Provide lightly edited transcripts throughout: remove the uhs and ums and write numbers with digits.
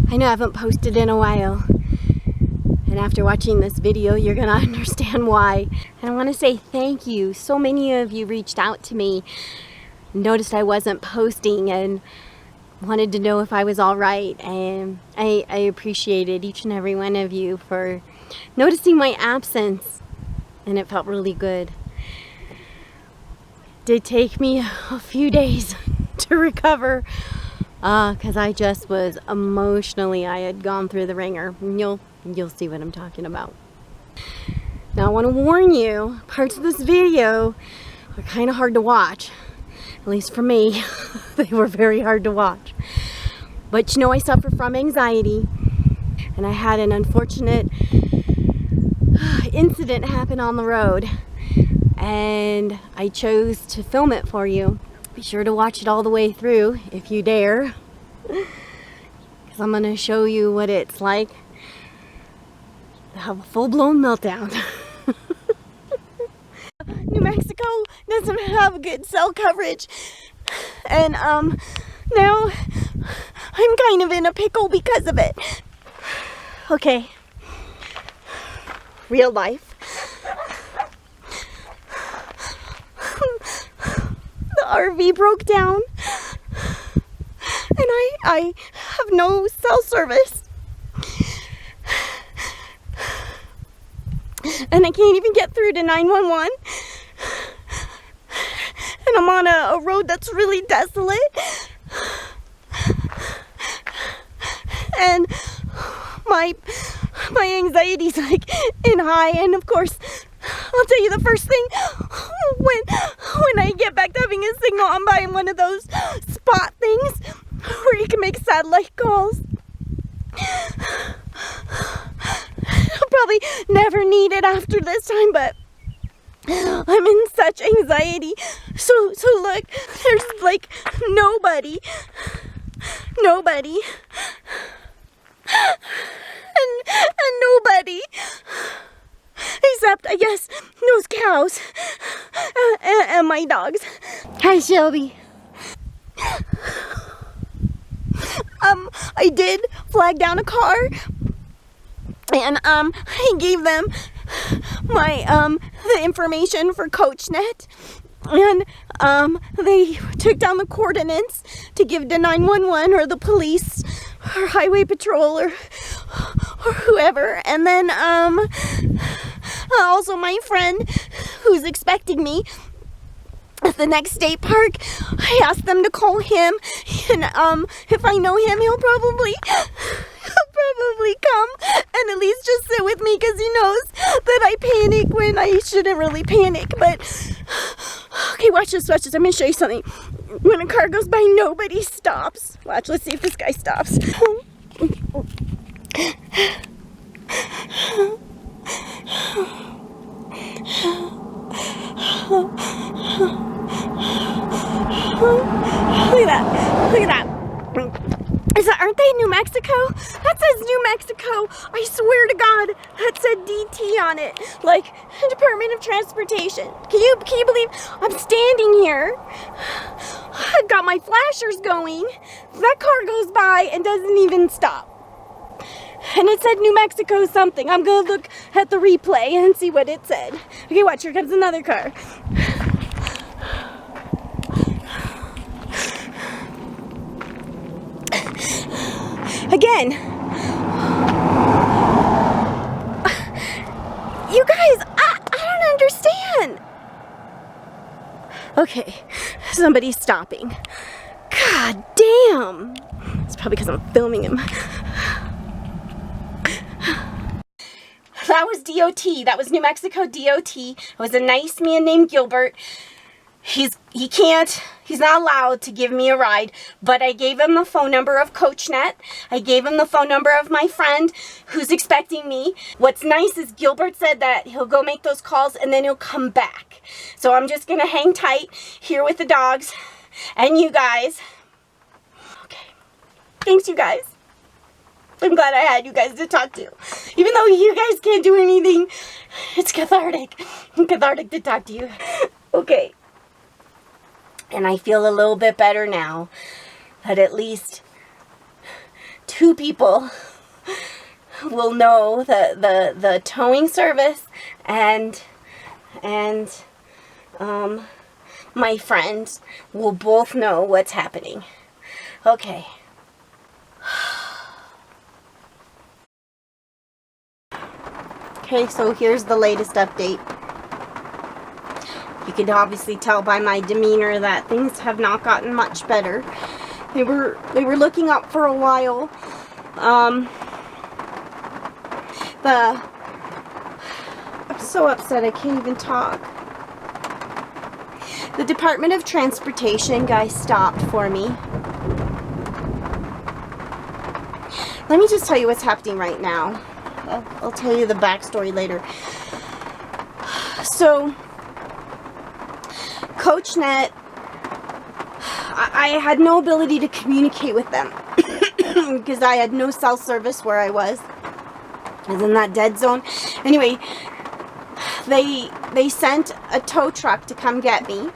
I know I haven't posted in a while, and after watching this video you're gonna understand why. And I want to say thank you. So many of you reached out to me, noticed I wasn't posting, and wanted to know if I was all right, and I appreciated each and every one of you for noticing my absence, and it felt really good. It did take me a few days to recover because I just was emotionally, I had gone through the ringer. You'll see what I'm talking about. Now I want to warn you, parts of this video are kind of hard to watch. At least for me, they were very hard to watch. But you know, I suffer from anxiety, and I had an unfortunate incident happen on the road, and I chose to film it for you. Be sure to watch it all the way through if you dare, because I'm going to show you what it's like to have a full-blown meltdown. New Mexico doesn't have good cell coverage, and now I'm kind of in a pickle because of it. Okay, real life. The RV broke down, and I have no cell service, and I can't even get through to 911. And I'm on a road that's really desolate, and my anxiety's like in high. And of course, I'll tell you the first thing, when I get back to having a signal, I'm buying one of those spot things where you can make satellite calls. I'll probably never need it after this time, but I'm in such anxiety. So look, there's like nobody, and nobody, except I guess those cows and my dogs. Hi, Shelby. I did flag down a car, and I gave them my the information for CoachNet, and they took down the coordinates to give to 911 or the police or highway patrol or whoever. And then also my friend who's expecting me at the next state park, I asked them to call him, and if I know him, he'll probably come and at least just sit with me, because he knows that I panic when I shouldn't really panic. But okay, watch this. I'm gonna show you something. When a car goes by, nobody stops. Watch, let's see if this guy stops. Look at that. Aren't they in New Mexico? That says New Mexico. I swear to God, that said DT on it. Like, Department of Transportation. Can you believe I'm standing here? I've got my flashers going. That car goes by and doesn't even stop. And it said New Mexico something. I'm gonna look at the replay and see what it said. Okay, watch, here comes another car. Again, you guys, I don't understand. Okay, somebody's stopping. God damn. It's probably because I'm filming him. That was DOT. That was New Mexico DOT. It was a nice man named Gilbert. He's not allowed to give me a ride, but I gave him the phone number of CoachNet. I gave him the phone number of my friend who's expecting me. What's nice is Gilbert said that he'll go make those calls and then he'll come back. So I'm just gonna hang tight here with the dogs and you guys. Okay. Thanks, you guys. I'm glad I had you guys to talk to. Even though you guys can't do anything, it's cathartic. Cathartic to talk to you. Okay. And I feel a little bit better now that at least 2 people will know the towing service, and my friends will both know what's happening. Okay. Okay, so here's the latest update. You can obviously tell by my demeanor that things have not gotten much better. They were looking up for a while. I'm so upset I can't even talk. The Department of Transportation guy stopped for me. Let me just tell you what's happening right now. I'll tell you the backstory later. So, CoachNet, I had no ability to communicate with them because I had no cell service where I was. I was in that dead zone. Anyway, they sent a tow truck to come get me.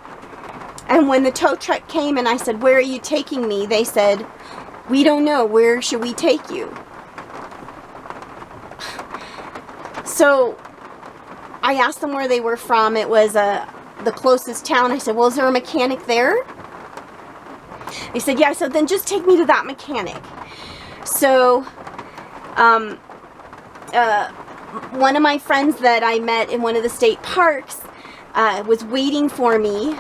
And when the tow truck came and I said, "Where are you taking me?" they said, "We don't know. Where should we take you?" So I asked them where they were from. It was the closest town. I said, "Well, is there a mechanic there?" They said, "Yeah." I said, "Then just take me to that mechanic." So one of my friends that I met in one of the state parks was waiting for me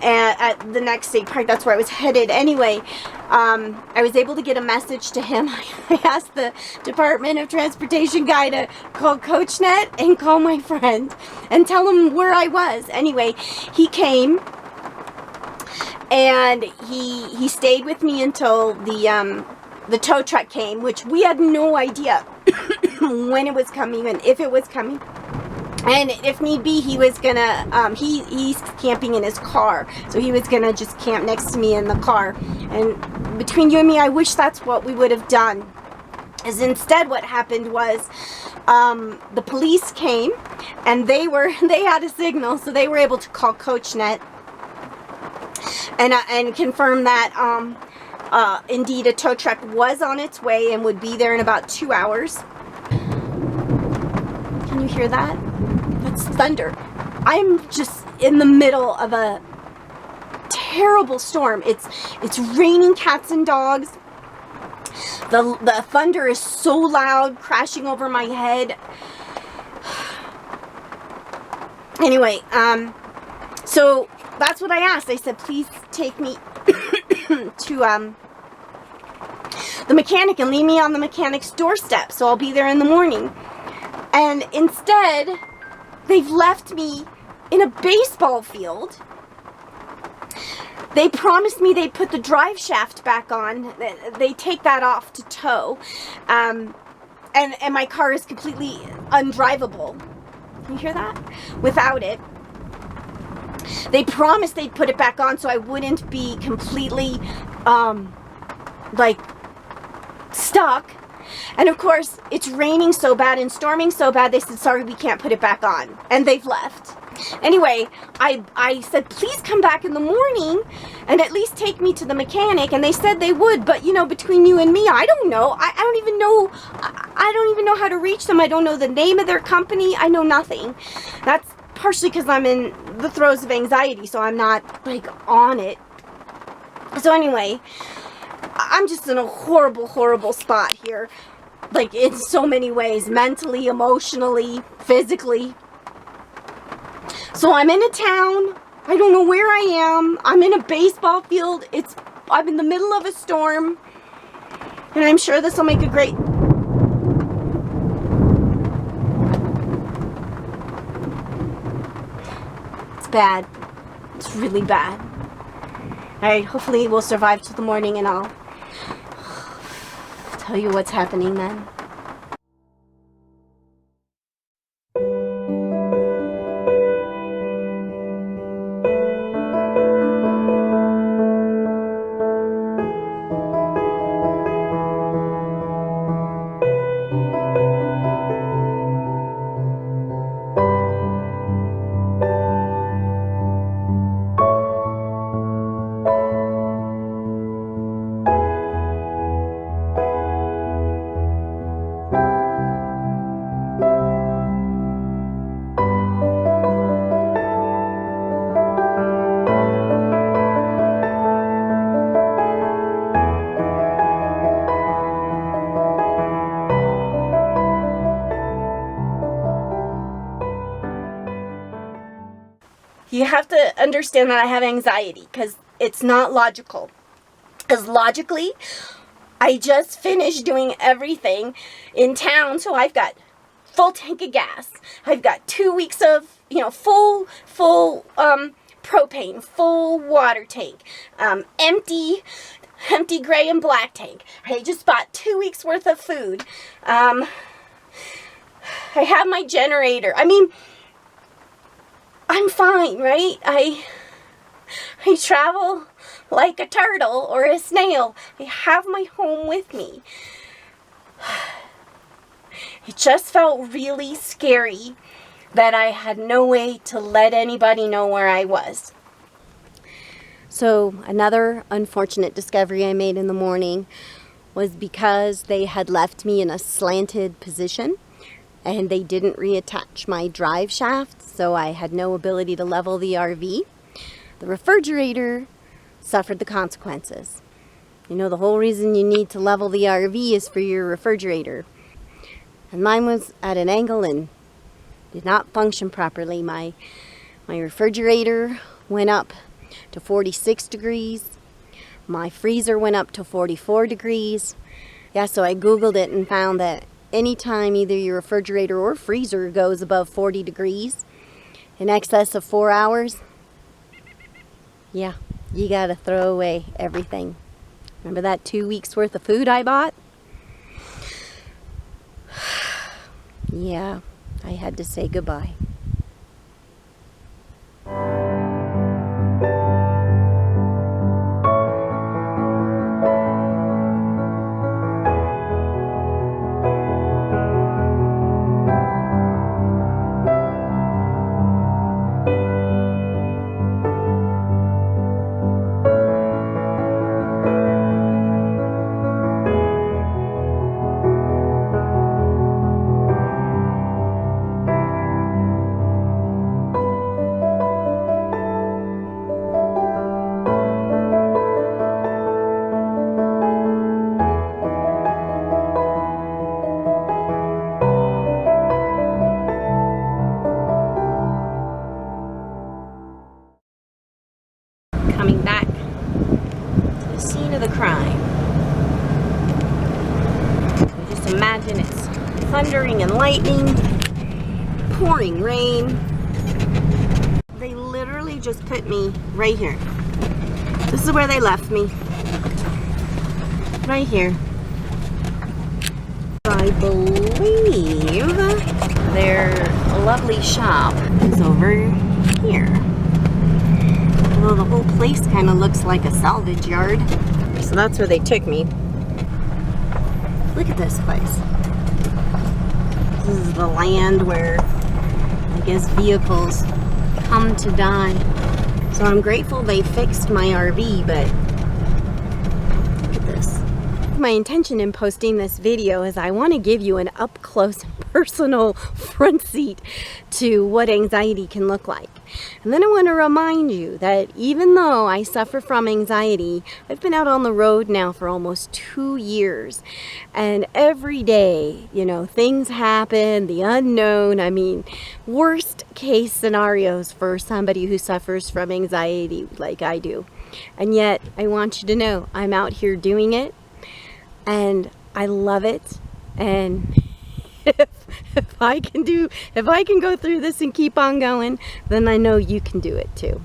at the next state park. That's where I was headed. Anyway, I was able to get a message to him. I asked the Department of Transportation guy to call CoachNet and call my friend and tell him where I was. Anyway, he came and he stayed with me until the tow truck came, which we had no idea when it was coming and if it was coming. And if need be, he was gonna, he's camping in his car. So he was gonna just camp next to me in the car. And between you and me, I wish that's what we would have done. As instead what happened was, the police came and they had a signal, so they were able to call CoachNet and confirm that, indeed a tow truck was on its way and would be there in about 2 hours. Can you hear that? That's thunder. I'm just in the middle of a terrible storm. It's raining cats and dogs. The thunder is so loud, crashing over my head. Anyway, so that's what I asked. I said, "Please take me to the mechanic and leave me on the mechanic's doorstep, so I'll be there in the morning." And instead, they've left me in a baseball field. They promised me they'd put the drive shaft back on. They take that off to tow. And my car is completely undrivable. Can you hear that? Without it. They promised they'd put it back on so I wouldn't be completely, like, stuck. And of course, it's raining so bad and storming so bad, they said, "Sorry, we can't put it back on." And they've left. Anyway, I said, "Please come back in the morning and at least take me to the mechanic." And they said they would, but you know, between you and me, I don't know. I don't even know. I don't even know how to reach them. I don't know the name of their company. I know nothing. That's partially because I'm in the throes of anxiety, so I'm not like on it. So anyway, I'm just in a horrible, horrible spot here. Like, in so many ways. Mentally, emotionally, physically. So I'm in a town. I don't know where I am. I'm in a baseball field. I'm in the middle of a storm. And I'm sure this will make a great... It's bad. It's really bad. Alright, hopefully we'll survive till the morning and I'll tell you what's happening then. You have to understand that I have anxiety because it's not logical. Because logically, I just finished doing everything in town, so I've got full tank of gas. I've got 2 weeks of, full propane, full water tank, empty gray and black tank. I just bought 2 weeks worth of food. I have my generator. I mean, I'm fine, right? I travel like a turtle or a snail. I have my home with me. It just felt really scary that I had no way to let anybody know where I was. So another unfortunate discovery I made in the morning was because they had left me in a slanted position and they didn't reattach my drive shaft, so I had no ability to level the RV. The refrigerator suffered the consequences. The whole reason you need to level the RV is for your refrigerator. And mine was at an angle and did not function properly. My refrigerator went up to 46 degrees. My freezer went up to 44 degrees. Yeah, so I Googled it and found that anytime either your refrigerator or freezer goes above 40 degrees in excess of 4 hours, yeah, you gotta throw away everything. Remember that 2 weeks worth of food I bought? Yeah, I had to say goodbye. Coming back to the scene of the crime. So just imagine it's thundering and lightning, pouring rain. They literally just put me right here. This is where they left me. Right here. I believe their lovely shop is over here. Although the whole place kind of looks like a salvage yard. So that's where they took me. Look at this place. This is the land where, I guess, vehicles come to die. So I'm grateful they fixed my RV, but look at this. My intention in posting this video is I want to give you an up-close and personal front seat to what anxiety can look like. And then I want to remind you that even though I suffer from anxiety, I've been out on the road now for almost 2 years. And every day, things happen, the unknown. I mean, worst case scenarios for somebody who suffers from anxiety like I do. And yet, I want you to know I'm out here doing it. And I love it. And if I can go through this and keep on going, then I know you can do it too.